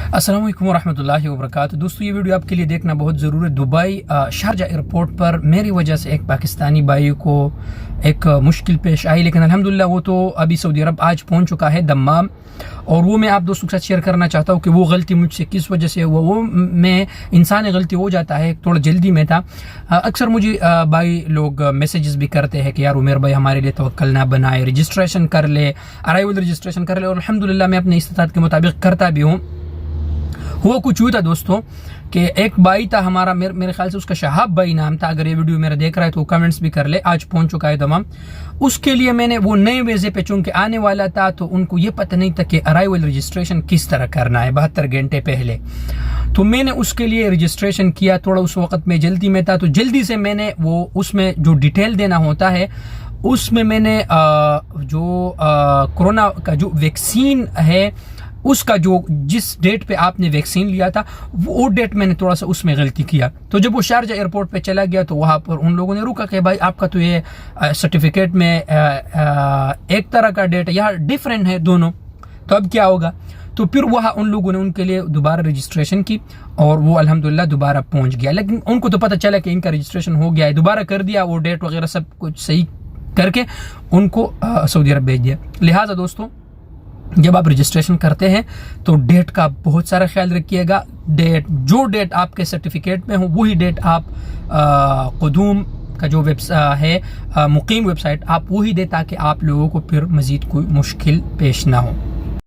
अस्सलाम वालेकुम रहमतुल्लाहि व बरकातुहू। दोस्तों ये वीडियो आपके लिए देखना बहुत ज़रूरी है। दुबई शारजा एयरपोर्ट पर मेरी वजह से एक पाकिस्तानी भाई को एक मुश्किल पेश आई, लेकिन अल्हम्दुलिल्लाह वो तो अभी सऊदी अरब आज पहुंच चुका है दम्माम। और वो मैं आप दोस्तों के साथ शेयर करना चाहता हूँ कि वो गलती मुझसे किस वजह से हुआ। वो मैं इंसानी गलती हो जाता है, थोड़ा जल्दी में था। अक्सर मुझे भाई लोग मैसेजेस भी करते हैं कि यार उमेर भाई हमारे लिए तवक्कल ना बनाए, रजिस्ट्रेशन कर ले, अराइवल रजिस्ट्रेशन कर ले। और अल्हम्दुलिल्लाह मैं अपने इस्तिताअत के मुताबिक करता भी हूँ। हुआ कुछ यूँ था दोस्तों कि एक भाई था हमारा, मेरे ख्याल से उसका शहाब भाई नाम था। अगर ये वीडियो मेरा देख रहा है तो कमेंट्स भी कर ले। आज पहुंच चुका है दमाम। उसके लिए मैंने वो नए वीज़े पे चूंकि आने वाला था तो उनको ये पता नहीं था कि अराइवल रजिस्ट्रेशन किस तरह करना है 72 घंटे पहले। तो मैंने उसके लिए रजिस्ट्रेशन किया। थोड़ा उस वक्त में जल्दी में था तो जल्दी से मैंने वो उसमें जो डिटेल देना होता है उसमें मैंने जो कोरोना का जो वैक्सीन है उसका जो जिस डेट पे आपने वैक्सीन लिया था वो डेट मैंने थोड़ा सा उसमें गलती किया। तो जब वो शारजा एयरपोर्ट पे चला गया तो वहाँ पर उन लोगों ने रुका कि भाई आपका तो ये सर्टिफिकेट में एक तरह का डेट है, यहाँ डिफरेंट है दोनों, तो अब क्या होगा। तो फिर वहाँ उन लोगों ने उनके लिए दोबारा रजिस्ट्रेशन की और वो अल्हम्दुलिल्लाह दोबारा पहुँच गया। लेकिन उनको तो पता चला कि इनका रजिस्ट्रेशन हो गया है, दोबारा कर दिया, वो डेट वगैरह सब कुछ सही करके उनको सऊदी अरब भेज दिया। लिहाजा दोस्तों जब आप रजिस्ट्रेशन करते हैं तो डेट का बहुत सारा ख्याल रखिएगा। जो डेट आपके सर्टिफिकेट में हो वही डेट आप क़ुदूम का जो मुकीम वेबसाइट आप वही दे ताकि आप लोगों को फिर मज़ीद कोई मुश्किल पेश ना हो।